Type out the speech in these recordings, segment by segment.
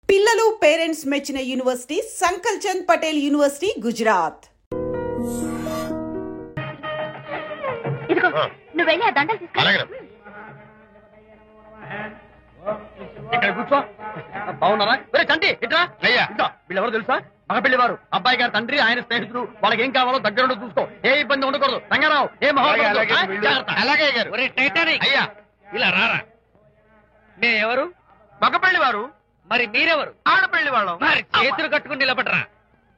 పిల్లలు పేరెంట్స్ మెచ్చిన university సంకల్ Chand Patel university, Gujarat. నువ్వు వెళ్ళి ఆ దండలు తీసుకో. ఇక్కడ కూర్చో. బాగున్నారా? చంటి ఇట్లా వీళ్ళెవరు తెలుసా? మగపిల్లి వారు, అబ్బాయి గారి తండ్రి, ఆయన స్నేహితులు. వాళ్ళకి ఏం కావాలో దగ్గరుండి చూసుకో. ఏ ఇబ్బంది ఉండకూడదు. రంగారావు ఏ అలాగే అయ్యా ఇలా రారా. ఎవరు? మగపల్లి వారు. మరి మీరెవరు? ఆడపల్లి వాళ్ళం. మరి చేతులు కట్టుకుని నిలబడరా.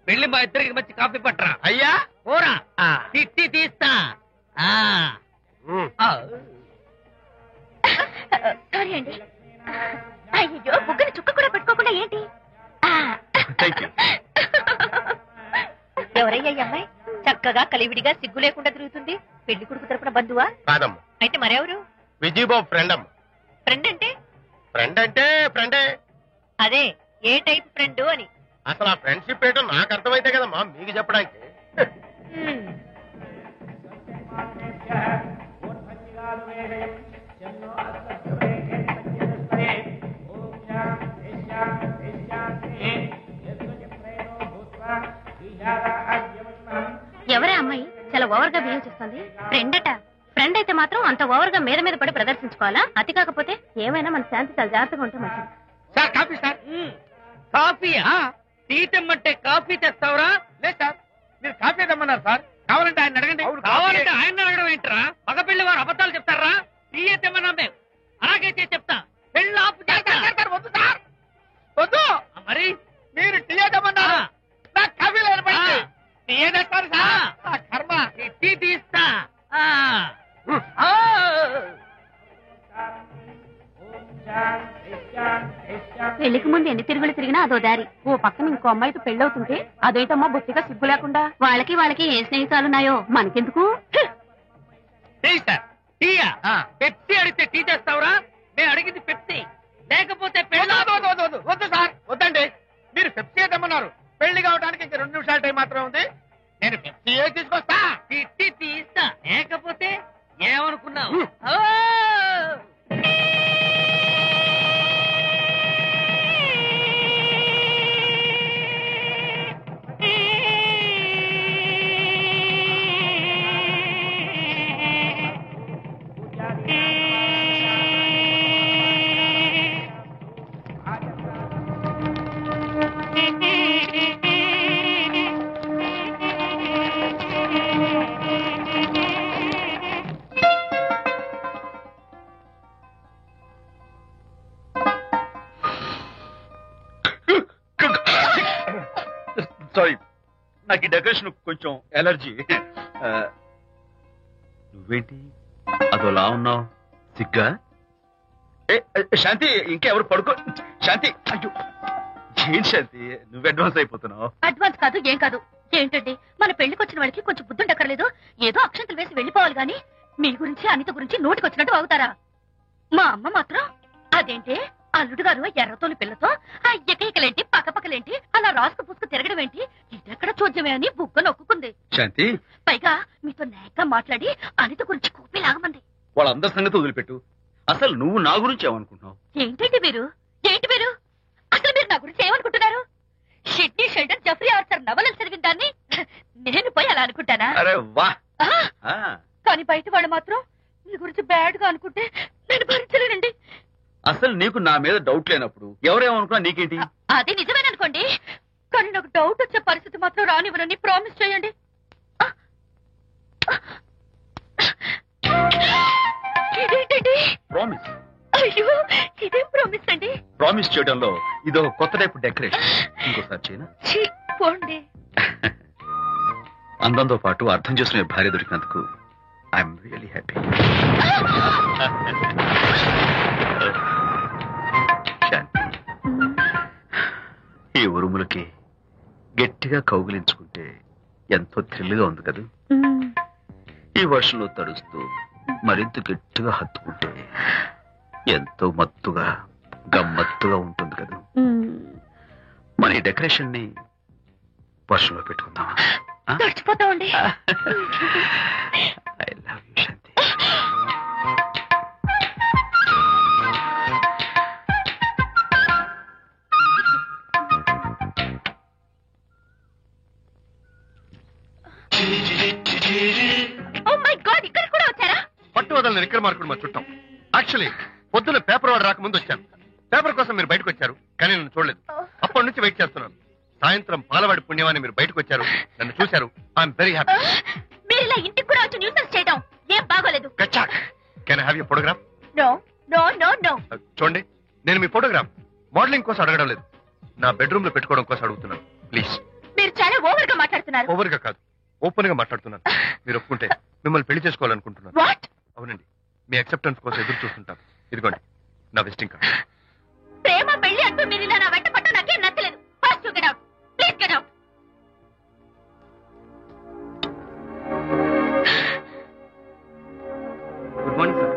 వెళ్ళి మా ఇద్దరికి మంచి కాఫీ పట్టరా. అయ్యా పోరా, తిట్టి తీస్తా. సారీ అండి. అయ్యో, బుగ్గని చుక్క కూడా పెట్టుకోకుండా ఏంటి? ఎవరయ్యా ఈ అమ్మాయి? చక్కగా కలివిడిగా సిగ్గు లేకుండా తిరుగుతుంది. పెళ్లి కొడుకు తరపున బంధువా? కాదమ్మా. అయితే మరెవరు? విజయబాబు ఫ్రెండ్ అమ్మ. ఫ్రెండ్ అంటే? ఫ్రెండ్ అంటే ఫ్రెండే. అదే ఏ టైప్ ఫ్రెండ్ అని. అసలు ఆ ఫ్రెండ్షిప్ ఏంటో నాకు అర్థమైతే కదమ్మా మీకు చెప్పడానికి. ఎవరే అమ్మాయి చాలా ఓవర్ గా బిహేవ్ చేస్తుంది? ఫ్రెండ్ అట. ఫ్రెండ్ అయితే మాత్రం అంత ఓవర్ గా మీద మీద పడి ప్రదర్శించుకోవాలా? అతి కాకపోతే ఏమైనా మన శాంతి చాలా జాగ్రత్తగా ఉంటే మంచిది. Sir coffee sir. Coffee? Tea తెమ్మంటే కాఫీ తెస్తావురా? లేదు సార్, మీరు కాఫీ తెమ్మన్నారు సార్. కావాలంటే ఆయన అడగండి. కావాలంటే ఆయన అడగడం ఏంటరా? మగపిల్లి వారు అబద్ధాలు చెప్తారా? టీ తెమ్మన్నా మేము అలాగైతే చెప్తా. పెళ్ళి ఆపు చేస్తారు. వద్దు సార్, వద్దు. మరి మీరు టీ తెమ్మన్నారు, నాకు కాఫీ లేదు. టీ తెస్తారు సార్. కర్మ. టీ తీస్తా. పెళ్లికి ముందు ఎన్ని తిరుగులు తిరిగినా అదో దారి. ఓ పక్కన ఇంకో అమ్మాయితో పెళ్ళవుతుంటే అదైతమ్మా బొత్తిగా సిగ్గు లేకుండా. వాళ్ళకి ఏ స్నేహితాలున్నాయో మనకెందుకు? పెప్సీ అడిగితే టీ తెస్తావురా? మేము అడిగింది పెప్సీ, లేకపోతే వద్దు సార్. వద్దండి, మీరు పెప్సీ తెమ్మన్నారు. పెళ్లి కావడానికి ఇంక 2 నిమిషాల టైం మాత్రం ఉంది. నేను పెప్సీ తీసుకొస్తా. టీ తీస్తా, లేకపోతే ఏమనుకున్నావు? సారీ, నాకు ఈ డెకరేషన్ కొంచెం ఎలర్జీ. నువ్వేంటి అదోలా ఉన్నావు? సిగ్గా? శాంతి, ఇంకెవరు పడుకో. శాంతి, అయ్యో ఏంటి శాంతి, నువ్వు అడ్వాన్స్ అయిపోతున్నావు. అడ్వాన్స్ కాదు, ఏం కాదు. ఏంటండి, మన పెళ్లికి వచ్చిన వాళ్ళకి కొంచెం బుద్ధుండక్కర్లేదు? ఏదో అక్షంతలు వేసి వెళ్లిపోవాలి గాని మీ గురించి అనిత గురించి నోటికొచ్చినట్టు అవుతారా? మా అమ్మ మాత్రం అదేంటి అల్లుడు గారు ఎర్రతోని పిల్లతో ఆ ఎకైకలేంటి పక్కపక్కలేంటి అలా రాసుకు పుసుకు తిరగడం ఏంటి, ఇదెక్కడ చూద్యమే అని బుగ్గ నొక్కుంది. శాంతి, పైగా మీతో నేగ్గా మాట్లాడి అనిత గురించి కూపి లాగమంది. వాళ్ళందరి సంగతి వదిలిపెట్టు. అసలు నువ్వు నా గురించి ఏమనుకుంటున్నావు? ఏంటి మీరు అసలు మీరు నా గురించి ఏమనుకుంటున్నారు? షిడ్నీ షెల్డన్ జెఫ్రీ ఆర్చర్ నవలలు చదివిన దాన్ని నేను పోయి అలా అనుకుంటానా? అరే వా. కానీ బయట వాళ్ళు మాత్రం మీ గురించి బ్యాడ్ గా అనుకుంటే నేను భరించలేనండి. అసలు నీకు నా మీద డౌట్ లేనప్పుడు ఎవరేమనుకున్నా నీకేంటి? అది నిజమేననుకోండి, కానీ నాకు డౌట్ వచ్చే పరిస్థితి మాత్రం రానివ్వనని ప్రామిస్ చేయండి. ఇదేంటండి? ప్రామిస్? అయ్యో, ఇదేం ప్రామిస్ అండి? ప్రామిస్ చేయడంలో ఇదో కొత్త టైప్ డెకరేషన్. ఇంకోసారి చేయనా? పోండి. అందంతో పాటు అర్థం చేసుకునే భార్య దొరికినందుకు ఐఎమ్ రియలీ హ్యాపీ. ఈ ఉరుములకి గట్టిగా కౌగిలించుకుంటే ఎంతో థ్రిల్గా ఉంది కదా. ఈ వర్షంలో తడుస్తూ మరింత గట్టిగా హత్తుకుంటే ఎంతో మత్తుగా గమ్మత్తుగా ఉంటుంది కదా. మన ఈ డెకరేషన్ ని వర్షంలో పెట్టుకుందామా? తడిచిపోతామండి. ఐ లవ్ యూ శాంతి. నేను ఇక్కడ మార్కుడు మా చుట్టాం. యాక్చువల్లీ పొద్దున్న పేపర్ వాడు రాకముందు వచ్చాను. పేపర్ కోసం మీరు బయటకు వచ్చారు, కానీ నన్ను చూడలేదు. అప్పటి నుంచి వెయిట్ చేస్తున్నాను. సాయంత్రం పాలవాడి పుణ్యమాన్ని మీరు బయటకు వచ్చారు, నన్ను చూశారు. I'm very happy. మీరు ఇలా ఇంటికి కూడా వచ్చి న్యూసెన్స్ చేయడం ఏం బాగోలేదు. Can I have your photograph? No no no no. చూడండి, నేను మీ ఫోటోగ్రాఫ్ మోడలింగ్ కోసం అడగడం లేదు, నా బెడ్రూమ్ లో పెట్టుకోవడం కోసం అడుగుతున్నాను. ప్లీజ్. మీరు చాలా ఓవర్ గా మాట్లాడుతున్నారు. ఓవర్ గా కాదు, ఓపెన్ గా మాట్లాడుతున్నాను. మీరు ఒప్పుకుంటే మిమ్మల్ని పెళ్లి చేసుకోవాలనుకుంటున్నాను. వాట్? అవునండి, మీ అక్సెప్టెన్స్ కోసం ఎదురు చూస్తుంటాను. ఇదిగోండి నా విజిటింగ్ కార్డ్. ప్రేమ పెళ్లి అంటూ మీరు ఇలా నా వెంట పట్ట నాకేం నచ్చలేదు. First you get out. Please get out. Good morning sir.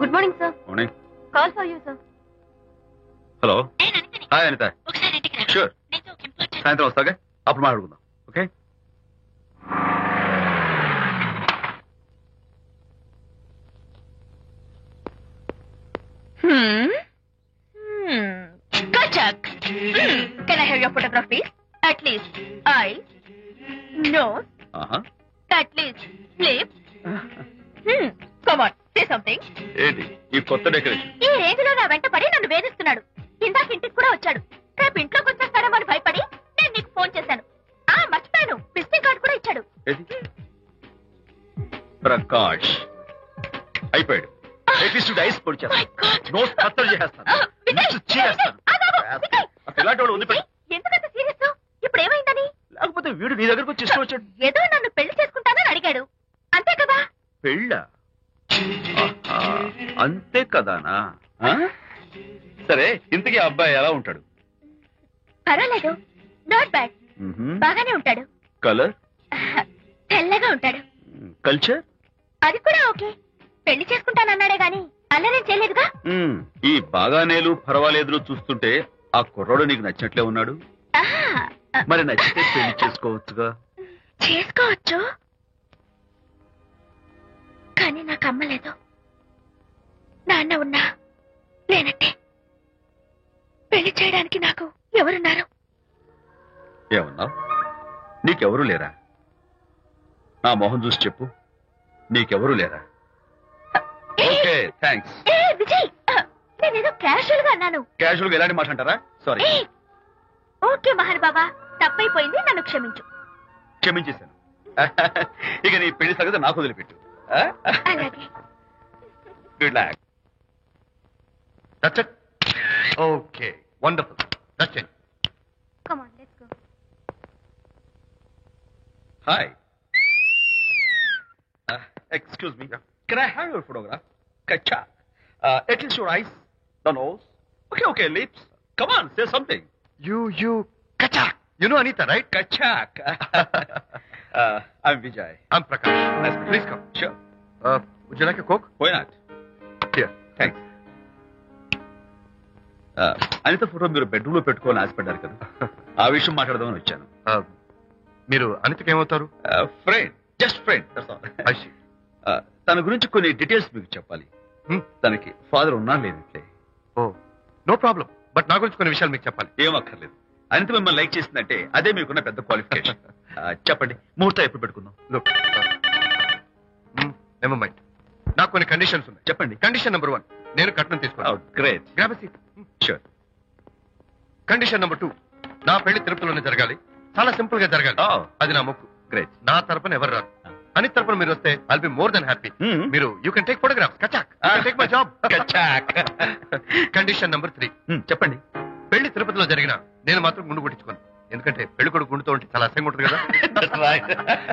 Good morning sir. Morning. Call for you sir. Hello. నేను అనితని. హాయ్ అనిత. ఒకసారి ఇంటికి రా. షూర్. నేను ఒక ఇంపార్టెంట్. సాయంత్రం వస్తాగా, అప్పుడు మాట్లాడుకుందాం. Okay. Kachak. Can I have your photograph, please? At least eyes, nose, at least lips. Come on, say something. ఏంటి ఈ కొత్త డెకరేషన్? ఈ రేంజ్ లో నా వెంట పడి నన్ను వేధిస్తున్నాడు. ఇందాక ఇంటికి కూడా వచ్చాడు. రేపు ఇంట్లోకి వచ్చేస్తాడేమో అని భయపడి నేను నీకు ఫోన్ చేశాను. మర్చిపోయాను, విజిటింగ్ కార్డు కూడా ఇచ్చాడు. ఏది? ప్రకాష్ అయిపోయాడు. ఐస్ పొడి My God. నోట్స్ కత్తలు చేసేస్తాను. విజయ్, చేస్తాను. విజయ్, ఇలాంటి వాడు వదిలిపెట్టు. ఎందుకంత సీరియస్? ఇప్పుడు ఏమైందని? లేకపోతే వీడు నీ దగ్గరకు వచ్చి ఇష్టం వచ్చాడు. ఏదో నన్ను పెళ్లి చేసుకుంటానని అడిగాడు, అంతే కదా? పెళ్ళ అంతే కదానా? సరే, ఇంతకీ ఆ అబ్బాయి ఎలా ఉంటాడు? పర్వాలేదు, నాట్ బ్యాడ్. బాగానే ఉంటాడు. కలర్? తెల్లగా ఉంటాడు. కల్చర్? అది కూడా ఓకే. పెళ్లి చేసుకుంటానన్నాడే గాని అల్లరేం చేయలేదుగా. ఈ బాగానేలు పర్వాలేదు చూస్తుంటే ఆ కుర్రాడు నీకు నచ్చినట్లే ఉన్నాడు. మరి నచ్చితే పెళ్లి చేసుకోవచ్చుగా. చేసుకోవచ్చు, కానీ నాకు అమ్మ లేదు, నాన్న ఉన్నా లేనట్టే. పెళ్లి చేయడానికి నాకు ఎవరున్నారు? ఏమన్నావు? నీకెవరూ లేరా? నా మొహం చూసి చెప్పు, నీకెవరూ లేరా? Okay, thanks. విజయ్, నేనేదో క్యాషువల్ గా అన్నాను. క్యాజువల్ గా ఎలాంటి మాట అంటారా? సారీ. ఓకే మహన్ బాబా, తప్పైపోయింది, నన్ను క్షమించు. క్షమించేశాను. ఇక నీ పెళ్లి సంగతి నాకు వదిలిపెట్టు. అలాగే. Good luck. That's it? Okay, wonderful. That's it. Come on, let's go. Hi. Excuse me. Can I have your photograph? Kacha. At least your eyes, the nose. Okay, lips. Come on, say something. You, Kachak. You know Anita, right? Kachak. I'm Vijay. I'm Prakash. Nice. Please come. Sure. Would you like a Coke? Why not? Here. Thanks. Anitha photo మీరు bedroom లో పెట్టుకోవాలని ఆశపడ్డారు కదా, ఆ విషయం మాట్లాడదామని వచ్చాను. మీరు అనితకి ఏమవుతారు? Friend, just friend. తన గురించి కొన్ని డీటెయిల్స్ మీకు చెప్పాలి. తనకి ఫాదర్ ఉన్నా లేనట్లే. ఓ, నో ప్రాబ్లం. బట్ నా గురించి కొన్ని విషయాలు మీకు చెప్పాలి. ఏం అక్కర్లేదు. అనిత మిమ్మల్ని లైక్ చేసిందంటే అదే మీకున్న పెద్ద క్వాలిఫికేషన్. చెప్పండి, ముహూర్తం ఎప్పుడు పెట్టుకుందాం? నెవర్ మైండ్, నాకు కొన్ని కండిషన్స్ ఉన్నాయి. చెప్పండి. కండిషన్ నెంబర్ 1, నేను కట్నం తీసుకోవాలి. Great. Grab seat. Sure. Condition number 2, నా పెళ్లి తిరుపతిలోనే జరగాలి. చాలా సింపుల్ గా జరగాలి. అది నా మొక్కు. గ్రేట్. నా తరపున ఎవరు రాదు. అనిత తరపున మీరు వస్తే I'll be more than happy. మీరు యూ కెన్ టేక్ ఫోటోగ్రాఫ్. కచాక్. Take my job. కచాక్. కండిషన్ నెంబర్ 3, చెప్పండి. పెళ్లి తిరుపతిలో జరిగిన నేను మాత్రం గుండు కొట్టించుకోను. ఎందుకంటే పెళ్లి కొడుకు గుండుతో ఉంటే చాలా అసహ్యంగా ఉంటుంది కదా.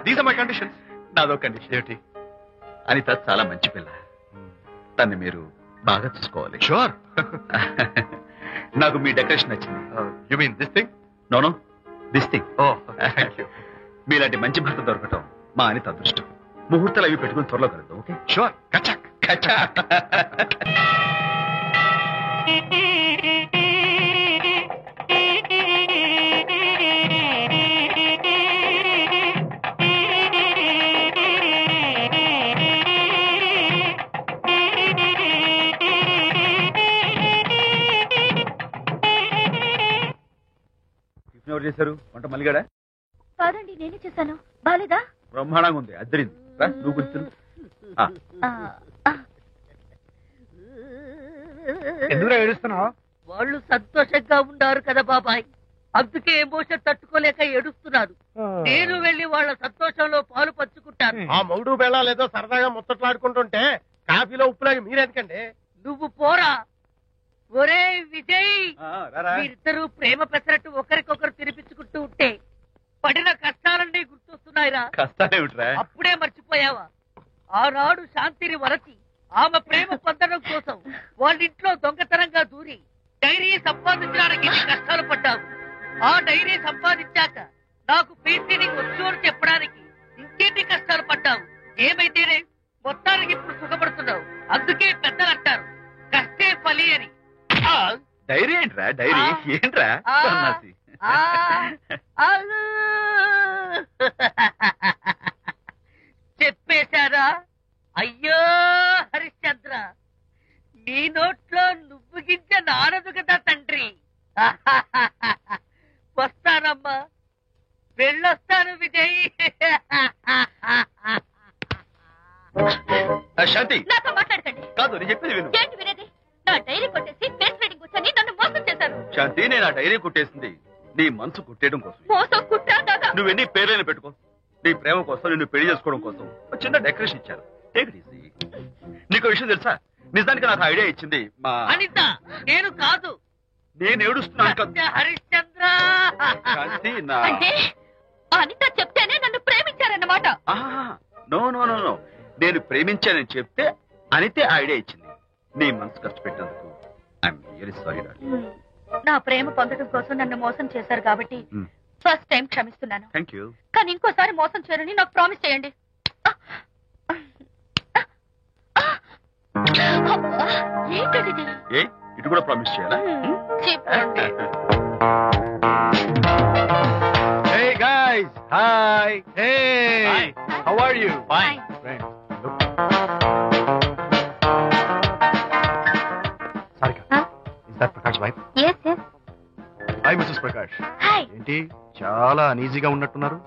These are my conditions. నాదో కండిషన్. ఏమిటి? అనిత చాలా మంచి పిల్ల, తన్ని మీరు బాగా చూసుకోవాలి. షూర్. నాకు మీ డెకరేషన్ నచ్చింది. You mean this thing? No, this thing. Oh, thank you. మీలాంటి మంచి భర్త దొరకటం మా అనిత అదృష్టం. ముహూర్తాలు అవి పెట్టుకుని త్వరలో కలుద్దాం. ఓకే? షూర్. కచాక్. కచాక్. ఎవరు చేశారు వంట? మల్లిగాడా? కాదండి, నేనే చేశాను. బాలేదా? బ్రహ్మాండంగా ఉంది, అద్దరింది. నువ్వు కూర్చుని ఎందుకు ఏడుస్తున్నావు? వాళ్ళు సంతోషంగా ఉన్నారు కదా బాబాయ్, అందుకే ఎమోషన్ తట్టుకోలేక ఏడుస్తున్నారు. నేను వెళ్లి వాళ్ళ సంతోషంలో పాలు పంచుకుంటాను. ఆ మౌడు బెళ్ళాలేదో సరదాగా ముచ్చట్లాడుకుంటుంటే కాఫీలో ఉప్పులాగి మీరెందుకండి? నువ్వు పోరా. ఒరే విజయ్, మీరిద్దరూ ప్రేమ పెసరట్టు ఒకరికొకరు తినిపించుకుంటూ ఉంటే పడిన కష్టాలన్నీ గుర్తొస్తున్నాయిరా. కష్టాలేమిట్రా? అప్పుడే మర్చిపోయావా? ఆనాడు శాంతిని వరచి ఆమె ప్రేమ పొందడం కోసం వాళ్ళింట్లో దొంగతనంగా దూరి డైరీ సంపాదించడానికి ఎన్ని కష్టాలు పడ్డావు. ఆ డైరీ సంపాదించాక నాకు పీసీనింగ్ వచ్చు అని చెప్పడానికి ఇంకెన్ని కష్టాలు పడ్డావు. ఏమైతేనే మొత్తానికి ఇప్పుడు సుఖపడుతున్నావు. అందుకే పెద్దలు అంటారు కష్టే ఫలి అని. డైరీ ఏంట్రా? డైరీ ఏంట్రా? సన్నాసి. చెప్పేశారా? అయ్యో హరిశ్చంద్ర, నీ నోట్లో నువ్వు గింజ నానదు కదా తండ్రి. వస్తానమ్మా, వెళ్ళొస్తాను విజయ్. శాంతి నాతో మాట్లాడకండి. కాదు, నేను చెప్పేది విను. ఏంటి వినేది? నా డైరీ కొట్టేసి ఫేస్ రీడింగ్ వచ్చని నన్ను మోసం చేశారు. శాంతి, నేను ఆ డైరీ కుట్టేసింది నీ మనసు కుట్టేయడం కోసం. మోసం కుట్రా కాదా? నువ్వెన్ని పేర్లైనా పెట్టుకో, నీ ప్రేమ కోసం, నిన్ను పెళ్లి చేసుకోవడం కోసం ఒక చిన్న డెకరేషన్ ఇచ్చారు. Take it easy. నీకు విషయం తెలుసా? నిజానికి నాకు ఐడియా ఇచ్చింది మా అనిత. నేను కాదు. నేను ఏడుస్తున్నాను కదా హరిశ్చంద్ర. శాంతి. నా అంటే అనిత చెప్తేనే నన్ను ప్రేమించారన్నమాట. నో నో నో నో, నేను ప్రేమించానని చెప్తే అనితే ఐడియా ఇచ్చింది. నీ మనసు కష్టపెట్టినందుకు ఐఎమ్ రియల్లీ సారీ డార్లింగ్. నా ప్రేమ పొందడం కోసం నన్ను మోసం చేశారు కాబట్టి ఫస్ట్ టైం క్షమిస్తున్నాను. Thank you. కానీ ఇంకోసారి మోసం చేయరని నాకు ప్రామిస్ చేయండి. ఏంటది? ఏ ఇటు కూడా ప్రామిస్ చేయాలా? చెప్పండి. Hey guys, hi. Hey, Hi. how are you? Fine. Friend, look. Sarika, Huh? is that Prakash's wife? Yes, yes. Hi, Mrs. Prakash. Hi. ఏంటి చాలా అనీజీగా ఉన్నట్టున్నారు?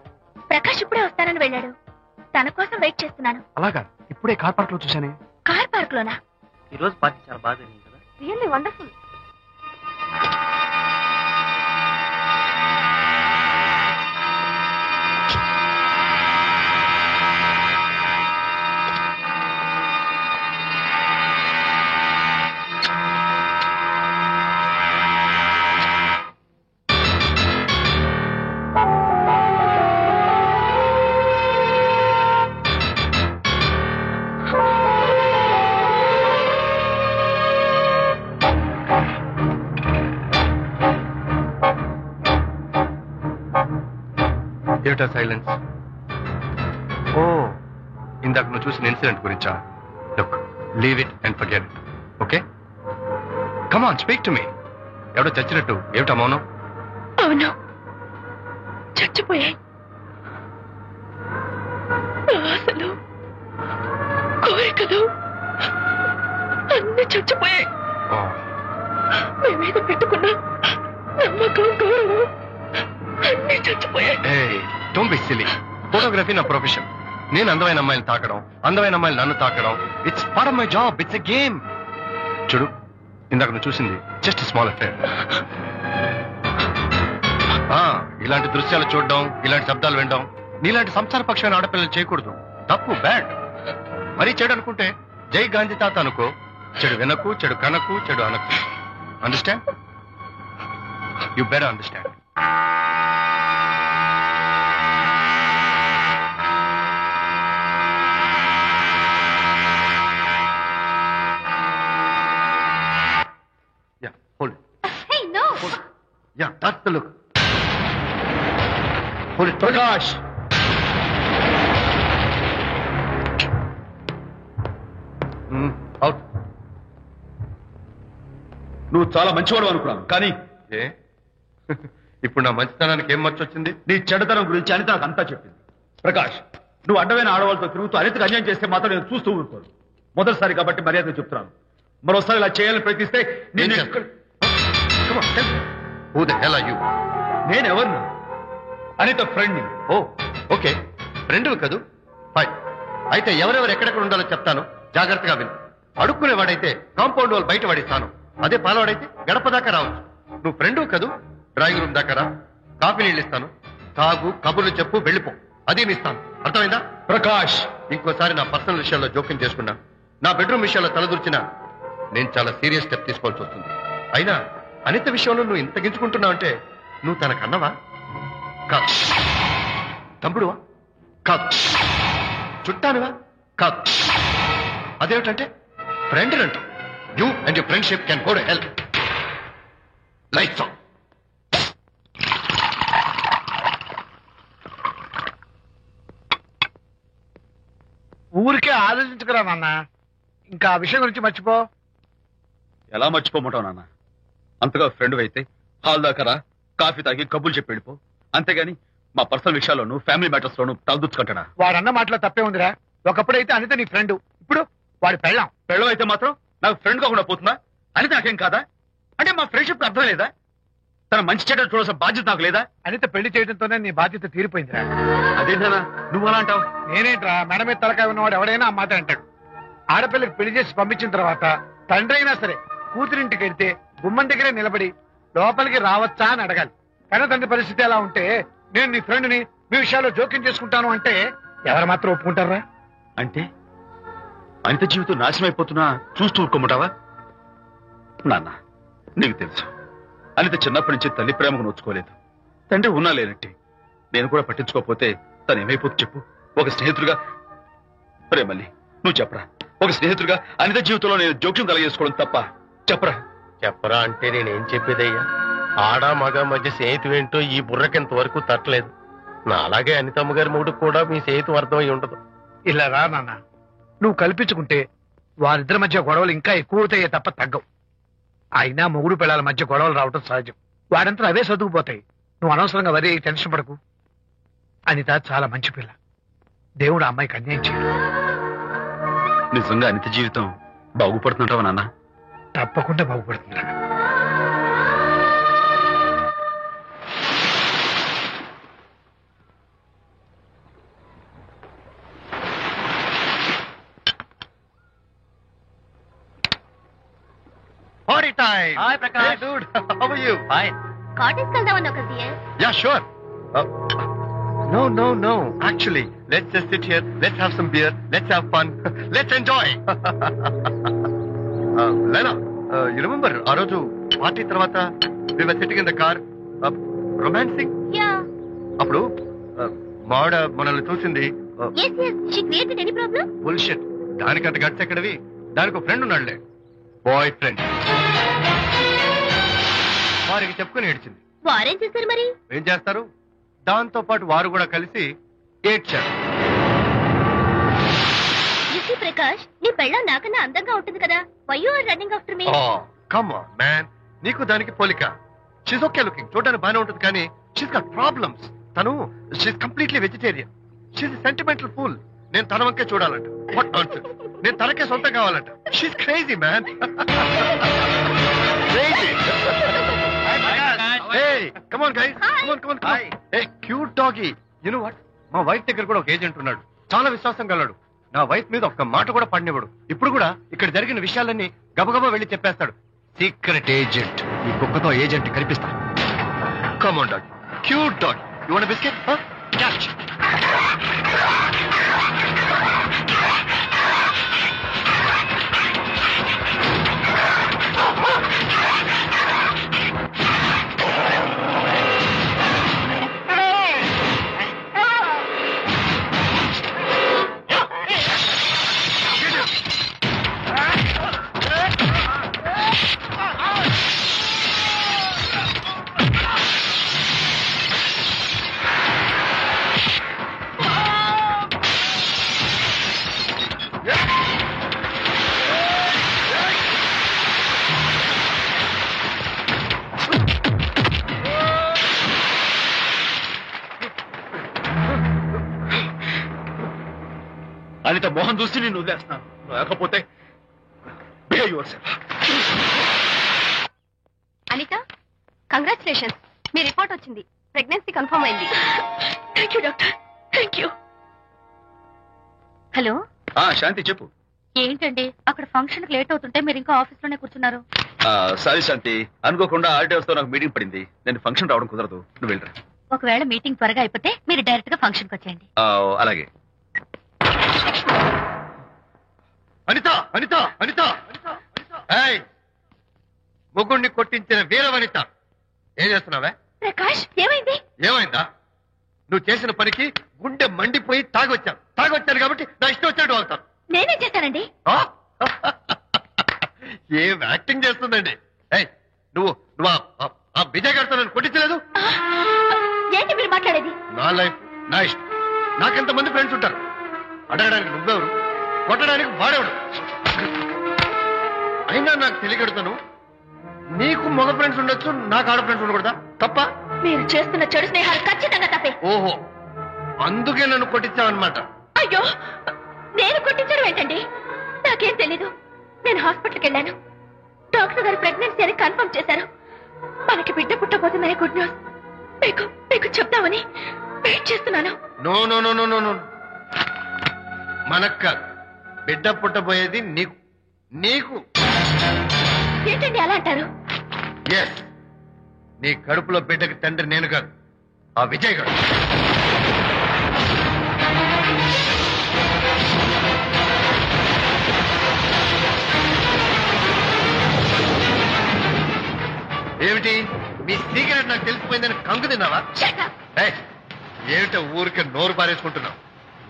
ప్రకాష్ ఇప్పుడే వస్తానని వెళ్ళాడు. తన కోసం వెయిట్ చేస్తున్నాను. అలాగా, ఇప్పుడే కార్ పార్క్ లో చూశానే. కార్ పార్క్ లోనా? ఈ రోజు పార్టీ చాలా బాగా జరిగింది కదా. Really wonderful. ఏమిటా సైలెన్స్? ఓ, ఇందాక నువ్వు చూసిన ఇన్సిడెంట్ గురించా? Look, leave it and forget it. Okay, come on, speak to me. ఎవడో చచ్చినట్టు ఏమిటా మౌనం? అవును, చచ్చిపోయాయి. ఆశలు, కోరికలు అన్ని చచ్చిపోయాయి. మీ మీద పెట్టుకున్న నమ్మకం, గౌరవం అన్ని చచ్చిపోయాయి. Don't be silly. ఫోటోగ్రఫీ నా ప్రొఫెషన్. నేను అందమైన అమ్మాయిని తాకడం, అందమైన అమ్మాయిలు నన్ను తాకడం, it's part of my job. It's a game. చూడు, ఇందాక నువ్వు చూసింది జస్ట్ స్మాల్ అఫేర్. ఇలాంటి దృశ్యాలు చూడడం, ఇలాంటి శబ్దాలు వినడం నీలాంటి సంసార పక్షమైన ఆడపిల్లలు చేయకూడదు. తప్పు, బ్యాడ్. మరీ చెడు అనుకుంటే జై గాంధీ తాత అనుకో. చెడు వినకు, చెడు కనకు, చెడు అనకు. Understand? You better understand. Yeah, hold it. Hey, no. Yeah, that's the look. Hold it, Prakash, out. నువ్వు చాలా మంచివాడు అనుకున్నాను, కానీ ఏ ఇప్పుడు నా మంచితనానికి ఏం మర్చొచ్చింది? నీ చెడ్డతనం గురించి అనిత నాకు అంతా చెప్పింది. ప్రకాష్, నువ్వు అడ్డమైన ఆడవాళ్ళతో తిరుగుతూ అనితకు అన్యాయం చేస్తే మాత్రం నేను చూస్తూ ఉంటాను. మొదటిసారి కాబట్టి మర్యాద చెప్తున్నాను. మరోసారి ఇలా చేయాలని ప్రయత్నిస్తే నేను Come on, tell me. Who the hell are you? నేనెవరిని? అనిత ఫ్రెండ్ని. ఓ, ఓకే, ఫ్రెండ్ కదూ. ఫైన్. అయితే ఎవరెవరు ఎక్కడెక్కడ ఉండాలో చెప్తాను. జాగ్రత్తగా విను. అడుక్కునేవాడైతే కాంపౌండ్ వాళ్ళు బయట పడిస్తాను. అదే పాలవాడైతే గడప దాకా రావచ్చు. నువ్వు ఫ్రెండు కదూ, డ్రాయింగ్ రూమ్ దాకా రా, కాఫీ నీళ్ళు ఇస్తాను, తాగు, కబుర్లు చెప్పు, వెళ్ళిపో. అదేమి ఇస్తాను, అర్థమైందా? ప్రకాష్, ఇంకోసారి నా పర్సనల్ విషయాల్లో జోక్యం చేసుకున్నా, నా బెడ్రూమ్ విషయాల్లో తలదూర్చినా నేను చాలా సీరియస్ స్టెప్ తీసుకోవాల్సి వస్తుంది. అయినా అనిత విషయంలో నువ్వు ఇంత గించుకుంటున్నావు అంటే నువ్వు తనకన్నవా కాదు, తమ్ముడువా కాదు, చుట్టానివా కాదు, అదేమిటంటే ఫ్రెండ్ అంట. You and your friendship can go to hell. Lights on. ఊరికే ఆలోచించుకురా నాన్న, ఇంకా ఆ విషయం గురించి మర్చిపో. ఎలా మర్చిపోమంటావు నాన్న? అంతగా ఫ్రెండ్ అయితే హాల్ దాకా రా, కాఫీ తాగి కబుర్లు చెప్పి వెళ్ళిపో. అంతేగాని మా పర్సనల్ విషయాల్లోనూ ఫ్యామిలీ మ్యాటర్స్ లోనూ తలదూర్చుకుంటాడా? వాడన్న మాటలో తప్పే ఉందిరా. ఒకప్పుడైతే అనిత నీ ఫ్రెండ్, ఇప్పుడు వాడి పెళ్ళాం. పెళ్ళం అయితే మాత్రం నాకు ఫ్రెండ్ కాకుండా పోతుందా? అని నాకేం కాదా? అంటే మా ఫ్రెండ్షిప్ అర్థం లేదా? తన మంచి చెడ్డ చూడాల్సిన బాధ్యత నాకు లేదా? అనిత పెళ్లి చేయడంతోనే నీ బాధ్యత తీరిపోయిందిరా. అదేంటనా నువ్వు అలా అంటావు? నేనేంట్రా, మెడ మీద తలకాయ ఉన్నవాడు ఎవడైనా ఆ మాట అంటాడు. ఆడపిల్లకి పెళ్లి చేసి పంపించిన తర్వాత తండ్రి అయినా సరే కూతురింటికి వెళ్తే గుమ్మం దగ్గరే నిలబడి లోపలికి రావచ్చా అని అడగాలి. కానీ తండ్రి పరిస్థితి ఎలా ఉంటే నేను నీ ఫ్రెండ్ని మీ విషయాల్లో జోక్యం చేసుకుంటాను అంటే ఎవరు మాత్రం ఒప్పుకుంటారా? అంటే అనిత జీవితం నాశనం అయిపోతున్నా చూస్తూ ఊరుకోమంటావా? నాన్న, నీకు తెలుసు అనిత చిన్నప్పటి నుంచి తల్లి ప్రేమకు నోచుకోలేదు. తండ్రి ఉన్నా లేనట్టి నేను కూడా పట్టించుకోకపోతే తను ఏమైపోతుంది చెప్పు? ఒక స్నేహితుడిగా ప్రేమల్లి నువ్వు చెప్పరా, ఒక స్నేహితుడిగా అనిత జీవితంలో నేను జోక్యం కలగజేసుకోవడం తప్ప? చెప్పరా. చెప్పరా అంటే నేనేం చెప్పేదయ్యా? ఆడా మగ మధ్య స్నేహితం ఏంటో ఈ బుర్రకింత వరకు తట్టలేదు. నా అలాగే అనితమ్మ గారి మూడు కూడా మీ స్నేహితం అర్థమై ఉండదు. ఇలా రా నాన్న, నువ్వు కల్పించుకుంటే వారిద్దరి మధ్య గొడవలు ఇంకా ఎక్కువ అవుతాయే తప్ప తగ్గవు. అయినా మొగుడు పిల్లల మధ్య గొడవలు రావటం సహజం. వాడంతా అవే చదువుకుపోతాయి. నువ్వు అనవసరంగా వరి టెన్షన్ పడకు. అనిత చాలా మంచి పిల్ల. దేవుడు ఆ అమ్మాయికి అన్యాయం చేయడు. నిజంగా అనిత జీవితం బాగుపడుతుంటావా నాన్న? తప్పకుండా బాగుపడుతుందా. Party time! Hi, Prakash. Hey, dude. How are you? Fine. Cottage వెళ్దామన్నావు కదా dear. Yeah, sure. No. Actually, let's just sit here. Let's have some beer. Let's have fun. Let's enjoy. Lena, you remember ఆ రోజు party తర్వాత we were sitting in the car, romancing? Yeah. అప్పుడు మావిడ మనల్ని చూసింది. Yes. She created any problem? Bullshit. దానికంత guts ఎక్కడవి? దానికి ఒక ఫ్రెండ్ ఉన్నాడులే, బాయ్ ఫ్రెండ్. వారికి చెప్పుకుని ఏడ్చింది. వారేం చేశారు మరి? ఏం చేస్తారు, దాంతో పాటు వారు కూడా కలిసి ఏడ్చారు. You see, ప్రకాష్, నీ పెళ్ళాం నాకన్నా అందంగా ఉంటుంది కదా. Why you are running after me? Come on man, నీకు దానికి పోలిక. షీస్ ఓకే లుకింగ్, చూడడానికి బాగానే ఉంటుంది కానీ షీస్ గాట్ ప్రాబ్లమ్స్. తను she's completely vegetarian. She's sentimental pool. నేను తన వంకే చూడాలంట. What nonsense. నేను తనకే సొంతం కావాలంట. She's crazy man. Crazy. Hey, come on guys. Come on. Hey, cute doggy. You know what? మా వైఫ్ దగ్గర కూడా ఒక ఏజెంట్ ఉన్నాడు. చాలా విశ్వాసం గలడు. నా వైఫ్ మీద ఒక్క మాట కూడా పడినివ్వడు. ఇప్పుడు కూడా ఇక్కడ జరిగిన విషయాలన్నీ గబగబా వెళ్ళి చెప్పేస్తాడు. Secret agent. ఈ కుక్కతో ఏజెంట్ కనిపిస్తా. Come on dog. Cute dog. You want a biscuit? Huh? Catch. Anitha Mohan చూసి నేను వదిలేస్తున్నాను. లేకపోతే behave yourself. అనిత, కంగ్రాచులేషన్స్. మీ రిపోర్ట్ వచ్చింది. ప్రెగ్నెన్సీ కన్ఫర్మ్ అయింది. Thank you doctor. Thank you. Hello, Shanti చెప్పు. ఏంటండి అక్కడ ఫంక్షన్ కి లేట్ అవుతుంటే మీరు ఇంకా ఆఫీస్ లోనే కూర్చున్నారు? సారీ శాంతి, అనుకోకుండా ఆర్టీఎస్ తో నాకు మీటింగ్ పడింది. నేను ఫంక్షన్ రావడం కుదరదు, నువ్వు వెళ్ళరా. ఒకవేళ మీటింగ్ త్వరగా అయిపోతే మీరు డైరెక్ట్ గా ఫంక్షన్ కి వచ్చేయండి. అలాగే. అనిత అనిత అనిత, ముగ్గుడిని కొట్టించిన వీర వనిత, ఏం చేస్తున్నావే? ప్రకాష్, ఏమైంది? ఏమైందా? నువ్వు చేసిన పనికి గుండె మండిపోయి తాగొచ్చాను కాబట్టి నా ఇష్టం వచ్చినట్టు వాళ్తాను. నేనేం చేశానండి? ఏం యాక్టింగ్ చేస్తుందండి. నువ్వు నువ్వు ఆ విజయ్ గారితో నన్ను కొట్టించలేదు. ఏంటి మీరు మాట్లాడేది? నా లైఫ్ నా ఇష్టం. నాకెంతమంది ఫ్రెండ్స్ ఉంటారు. అడగడానికి నువ్వెవరు, కొట్టడానికి వాడేవాడు. అయినా నాకు తెలియగడుతాను, నీకు మగ ఫ్రెండ్స్ ఉండొచ్చు, నాకు ఆడ ఫ్రెండ్స్ ఉండకూడదా? తప్ప? మీరు చేస్తున్న చెడు స్నేహాలు ఖచ్చితంగా తప్పే. ఓహో, అందుకే నన్ను కొట్టించావన్నమాట. అయ్యో, నేను కొట్టించడం ఏంటండి? నాకేం తెలీదు. నేను హాస్పిటల్కి వెళ్ళాను. డాక్టర్ గారు ప్రెగ్నెన్సీ అని కన్ఫర్మ్ చేశారు. మనకి బిడ్డ పుట్టబోతుందని గుడ్ న్యూస్ మీకు చెప్తామని వెయిట్ చేస్తున్నాను. No no no no no no, మనక్క బిడ్డ పుట్టబోయేది నీకు. నీకు ఏంటండి అలా అంటారు? ఎస్, నీ కడుపులో బిడ్డకి తండ్రి నేను కాదు, ఆ విజయ్ గారు. ఏమిటి మీ సీక్రెట్ నాకు తెలిసిపోయిందని కంగు తిన్నావా? ఏమిటో ఊరికే నోరు పారేసుకుంటున్నావు?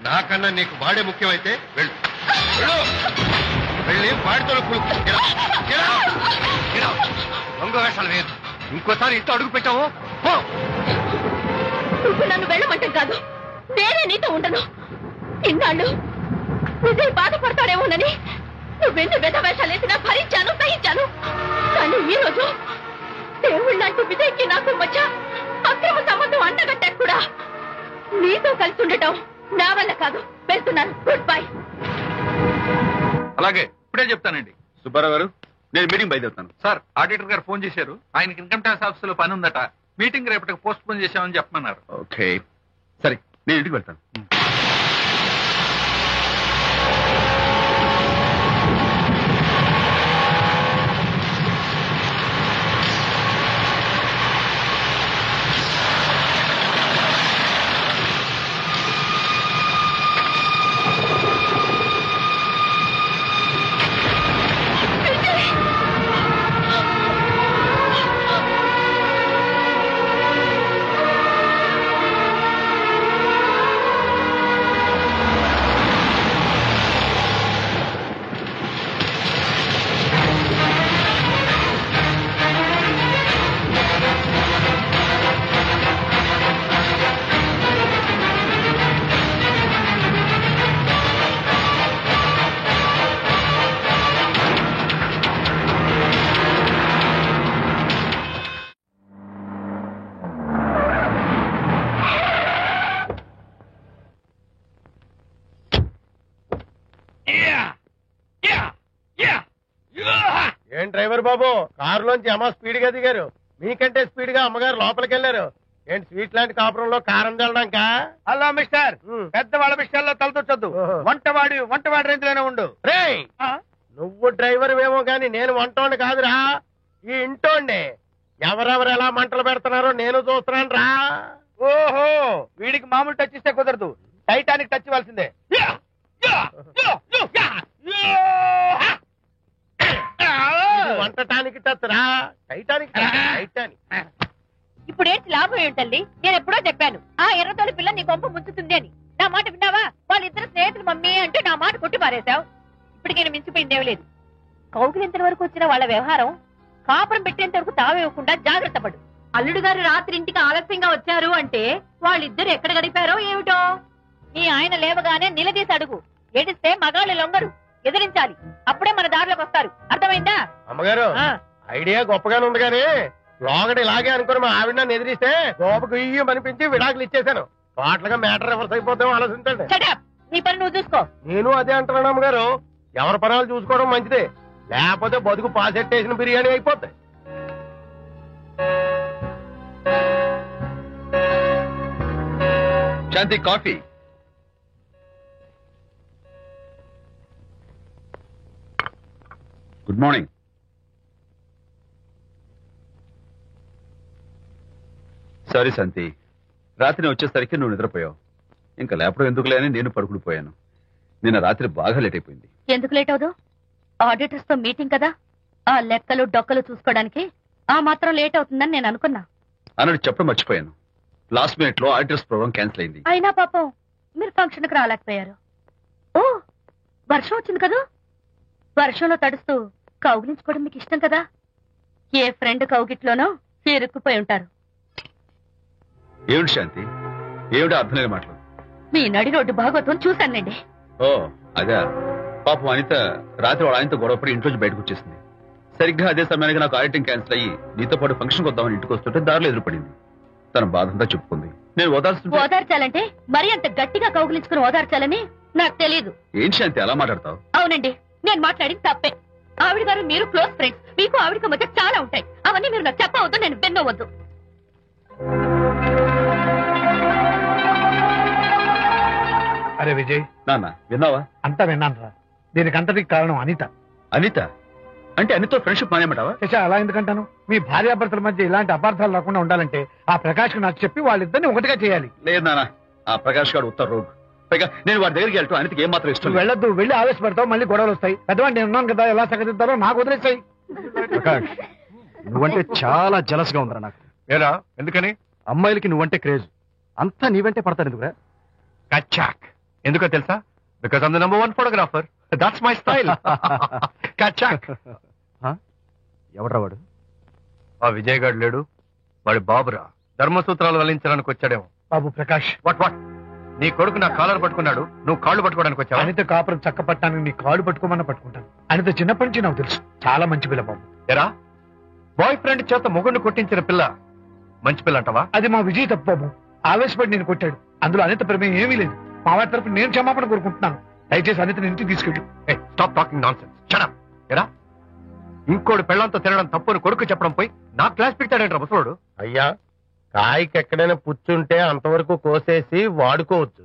నాకన్నా నీకు వాడే ముఖ్యమైతే వెళ్ళు, వెళ్ళి వాడితో దొంగ వేషాలు వేయదు. ఇంకోసారి ఇంట్లో అడుగు పెట్టావు నువ్వు నన్ను వెళ్ళమంటే కాదు, నేనే నీతో ఉండను. ఇన్నాళ్ళు విజయ్ బాధపడతాడేమోనని నువ్వెన్ని వేషాలు వేసినా భరించాను, సహించాను. కానీ ఈ రోజు దేవుళ్ళంటూ విజయ్కి నాకు మధ్య అక్రమ సంబంధం అంటగట్టాక కూడా నీతో కలిసి ఉండటం నా వల్ల కాదు. వెళ్తున్నాను, గుడ్ బై. అలాగే, ఇప్పుడే చెప్తానండి. సుబ్బారావు గారు, నేను మీటింగ్ బయలుదేరుతాను. సార్, ఆడిటర్ గారు ఫోన్ చేశారు. ఆయనకి ఇన్కమ్ ట్యాక్స్ ఆఫీస్ లో పని ఉందట. మీటింగ్ రేపటికి పోస్ట్ పోన్ చేశామని చెప్పమన్నారు. ఓకే, సరే, నేను ఇంటికి వెళ్తాను. ఏం డ్రైవర్ బాబు, కారులోంచి అమ్మ స్పీడ్ గా దిగారు. మీకంటే స్పీడ్ గా అమ్మగారు లోపలికి వెళ్ళారు. ఏంటి స్వీట్ లాంటి కాపురంలో కారం చల్లడానికా? హలో మిస్టర్, పెద్దవాళ్ళ విషయాల్లో తలదొచ్చొద్దు. వంటవాడి రేంజ్ లోనే ఉండు. రేయ్, నువ్వు డ్రైవర్ ఏమో గాని నేను వంటోండి కాదురా, ఈ ఇంటోండి. ఎవరెవరు ఎలా మంటలు పెడుతున్నారో నేను చూస్తున్నాను రా. ఓహో, వీడికి మామూలు టచ్ ఇస్తే కుదరదు, టైటానిక్ టచ్ ఇవ్వాల్సిందే. వంటటానికి టచ్ రా, టైటానిక్ టైటానిక్. ఇప్పుడేంటి లాభం ఏంటల్లి? నేను ఎప్పుడో చెప్పాను ఆ ఎర్రతోలి పిల్ల నీ కొంప ముంచుతుంది అని. నా మాట విన్నావా? వాళ్ళిద్దరు స్నేహితులు మమ్మీ అంటే నా మాట కొట్టి పారేశావు. ఇప్పటికైనా మించిపోయిందేం లేదు. కౌగిలింత వరకు వచ్చిన వాళ్ళ వ్యవహారం కాపురం పెట్టేంత వరకు తావేవ్వకుండా జాగ్రత్త పడు. అల్లుడు గారు రాత్రి ఇంటికి ఆలస్యంగా వచ్చారు అంటే వాళ్ళిద్దరు ఎక్కడ గడిపారో ఏమిటో. నీ ఆయన లేవగానే నిలదీసి అడుగు. ఏడిస్తే మగాళ్ళు లొంగరు, ఎదిరించాలి. అప్పుడే మన దారిలోకి వస్తారు. అర్థమైందా? అమ్మగారు, ఐడియా గొప్పగానే ఉంది కానీ లోగడ ఇలాగే అనుకుని మా ఆవిడ నన్ను ఎదిరిస్తే గోపకు ఇయ్యం అనిపించి విడాకులు ఇచ్చేశాను. పాటలుగా మ్యాటర్ రివర్స్ అయిపోతాం ఆలోచించండి. నీ పని నువ్వు చూసుకో. నేను అదే అంటున్నాను అమ్మగారు, ఎవరి పనాలు చూసుకోవడం మంచిదే, లేకపోతే బతుకు పాసెట్టేసిన బిర్యానీ అయిపోతాయి. శాంతి, కాఫీ. మార్నింగ్. సారీ శాంతి, రాత్రి వచ్చేసరికి నువ్వు నిద్రపోయావు. ఇంకా లేపడం ఎందుకులే అని నేను పడుకుడిపోయాను. నిన్న రాత్రి బాగా లేట్ అయిపోయింది. ఎందుకు లేట్ అవదు? ఆడిటర్స్ తో మీటింగ్ కదా, ఆ లెక్కలు డొక్కలు చూసుకోవడానికి ఆ మాత్రం లేట్ అవుతుందని నేను అనుకున్నా. అన్నట్టు చెప్పడం మర్చిపోయాను. లాస్ట్ మినిట్ లో ఆడిటర్స్ ప్రోగ్రామ్ క్యాన్సిల్ అయింది. అయినా పాపం మీరు ఫంక్షన్ కి రాలేకపోయారు. ఓ, వర్షం వచ్చింది కదా, వర్షంలో తడుస్తూ కౌగిలించుకోవడం మీకు ఇష్టం కదా. ఏ ఫ్రెండ్ కౌగిట్లోనో ఇరుక్కుపోయి ఉంటారు. ఏమిటి శాంతి, ఏమిటి అర్థం లేని మాటలు? మీ నడి రోడ్డు భాగవతం చూశానండి. ఓ అదే, పాపం అనిత రాత్రి వాళ్ళ ఆయనతో గొడవపడి ఇంట్లోంచి బయటకు వచ్చేసింది. సరిగ్గా అదే సమయానికి నాకు ఆడిటింగ్ క్యాన్సిల్ అయ్యి నీతో పాటు ఫంక్షన్కి వద్దామని ఇంటికి వస్తుంటే దారిలో ఎదురుపడింది. తన బాధంతా చెప్పుకుంది. నేను ఓదార్చాలంటే మరి అంత గట్టిగా కౌగిలించుకుని ఓదార్చాలని నాకు తెలియదు. ఏం శాంతి అలా మాట్లాడతావు? అవునండి, నేను మాట్లాడింది తప్పే. ఆవిడ గారు మీరు క్లోజ్ ఫ్రెండ్స్, మీకు ఆవిడకి మధ్య చాలా ఉంటాయి. అవన్నీ మీరు నాకు చెప్పవద్దు, నేను విన్నవద్దు. అరే విజయ్, నాన్న విన్నావా? అంతా విన్నాను రా. దీనికి అంతటికి కారణం అనిత. అనిత అంటే అనితో ఫ్రెండ్షిప్ మానేమంటావా? శశ, అలా ఎందుకంటాను? మీ భార్యాభర్తల మధ్య ఇలాంటి అపార్థాలు రాకుండా ఉండాలంటే ఆ ప్రకాష్ కు నాకు చెప్పి వాళ్ళిద్దరిని ఒకటిగా చేయాలి. లేదు నాన్న, ఆ ప్రకాష్ గారు ఉత్తర రోగ్. పైగా నేను వాడి దగ్గరికి వెళ్తాను, అనితకి ఏం మాత్రం ఇష్టం. నువ్వు వెళ్ళొద్దు, వెళ్ళి ఆవేశపడతావు, మళ్ళీ గొడవలు వస్తాయి. పెద్దవాడిని నేను ఉన్నాను కదా, ఎలా సగదిద్దారో నాకు వదిలేస్తాయి. ప్రకాష్, నువ్వంటే చాలా జలస్ గా ఉందిరా నాకు. ఏరా ఎందుకని? అమ్మాయిలకి నువ్వంటే క్రేజ్. అంతా నీవంటే పడతారు ఎందుకురా? కచాక్. ఎందుకో తెలుసా? Because I'm the number 1 photographer. That's my style. కచాక్. ఎవడ్రా వాడు? ఆ విజయ్ గారు లేడు, వాడి బాబురా. ధర్మసూత్రాలు వల్లించడానికి వచ్చాడేమో. బాబు ప్రకాష్, వాట్ నీ కొడుకు నా కాలర్ పట్టుకున్నాడు, నువ్వు కాళ్ళు పట్టుకోవడానికి వచ్చావా? అనిత కాపురం చక్క పట్టడానికి నీ కాళ్ళు పట్టుకోమన్నా పట్టుకుంటాను. అనిత చిన్నప్పటి నుంచి నాకు తెలుసు, చాలా మంచి పిల్ల బాబు. ఎరా, బాయ్ ఫ్రెండ్ చేత మొగుడిని కొట్టించిన పిల్ల మంచి పిల్ల అంటావా? అది మా విజయ్ తప్పు బాబు. ఆవేశపడి నేను కొట్టాడు. అందులో అనిత ప్రమేయం ఏమీ లేదు. మా వారి తరపు నేను క్షమాపణ కోరుకుంటున్నాను. దయచేసి అనితని ఇంటికి తీసుకెళ్ళు. Stop talking nonsense. Shut up. ఎరా, ఇంకోటి పెళ్ళంతో తినడం తప్పుని కొడుకు చెప్పడం పోయి నా క్లాస్ పెట్టాడంట ముసలోడు. అయ్యా, కాయకి ఎక్కడైనా పుచ్చుంటే అంతవరకు కోసేసి వాడుకోవచ్చు.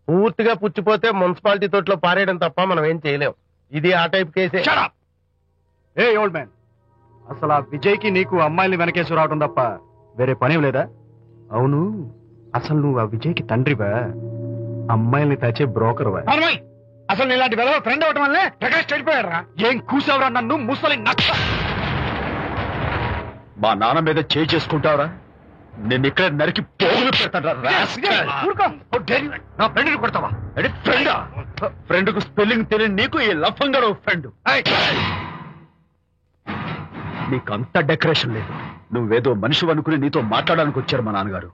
పూర్తిగా పుచ్చిపోతే మున్సిపాలిటీ తోటలో పారేయడం తప్ప మనం ఏం చేయలేం. ఇది ఆ టైప్ కేసే. ఏ ఓల్డ్ మ్యాన్, అసలు ఆ విజయ్కి నీకు అమ్మాయిని వెనకేసి రావడం తప్ప వేరే పని లేదా? అవును, అసలు నువ్వు ఆ విజయ్కి తండ్రివా, అమ్మాయిల్ని తెచ్చే బ్రోకర్వా? అసలు ఇలాంటి వెధవ ఫ్రెండ్ అవటం వల్లే ప్రకాష్ చెడిపోయాడు రా. ఏం కూసావురా నన్ను, ముసలి నచ్చ! మా నాన్న మీద చేయి చేసుకుంటావరా? నేను ఇక్కడ నరికి పోగులు పెడతాను. నా ఫ్రెండ్ని కొడతావా? ఫ్రెండా? ఫ్రెండ్ కు స్పెల్లింగ్ తెలియని నీకు ఈ లఫంగా ఫ్రెండ్. నీకు అంత డెకరేషన్ లేదు. నువ్వేదో మనిషి అనుకుని నీతో మాట్లాడడానికి వచ్చారు మా నాన్నగారు.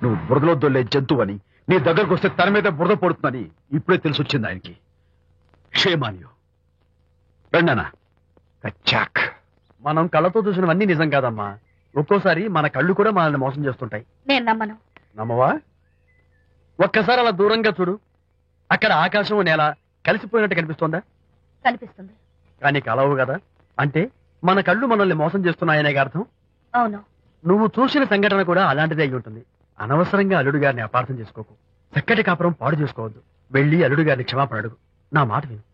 నువ్వు బురదలో దొల్లే జంతువు అని, నీ దగ్గరకు వస్తే తన మీద బురద పడుతుందని ఇప్పుడే తెలిసి వచ్చింది ఆయనకి. క్షేమాన్యు రండనా. కచ్చాక్. మనం కళ్ళతో చూసినవన్నీ నిజం కాదమ్మా. ఒక్కోసారి మన కళ్ళు కూడా మనల్ని మోసం చేస్తుంటాయి. నేను నమ్మను. నమ్మవా? ఒక్కసారి అలా దూరంగా చూడు. అక్కడ ఆకాశం నేల కలిసిపోయినట్టు కనిపిస్తోందా? కనిపిస్తుంది. కానీ కలవు కదా. అంటే మన కళ్ళు మనల్ని మోసం చేస్తున్నాయనే అర్థం. అవును. నువ్వు చూసిన సంఘటన కూడా అలాంటిదే అయి ఉంటుంది. అనవసరంగా అల్లుడు గారిని అపార్థం చేసుకోకు. చక్కటి కాపురం పాడు చేసుకోవద్దు. వెళ్ళి అల్లుడు గారిని క్షమాపణ అడుగు. నా మాట విను.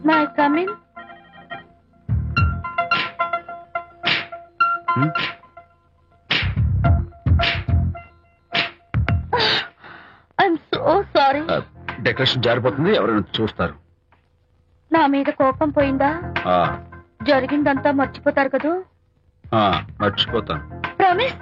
May I come in? I'm so sorry. Decoration జారిపోతుంది, ఎవరైనా చూస్తారు. నా మీద కోపం పోయిందా? ఆ, జరిగిందంతా మర్చిపోతారు కదూ? మర్చిపోతాను. ప్రామిస్?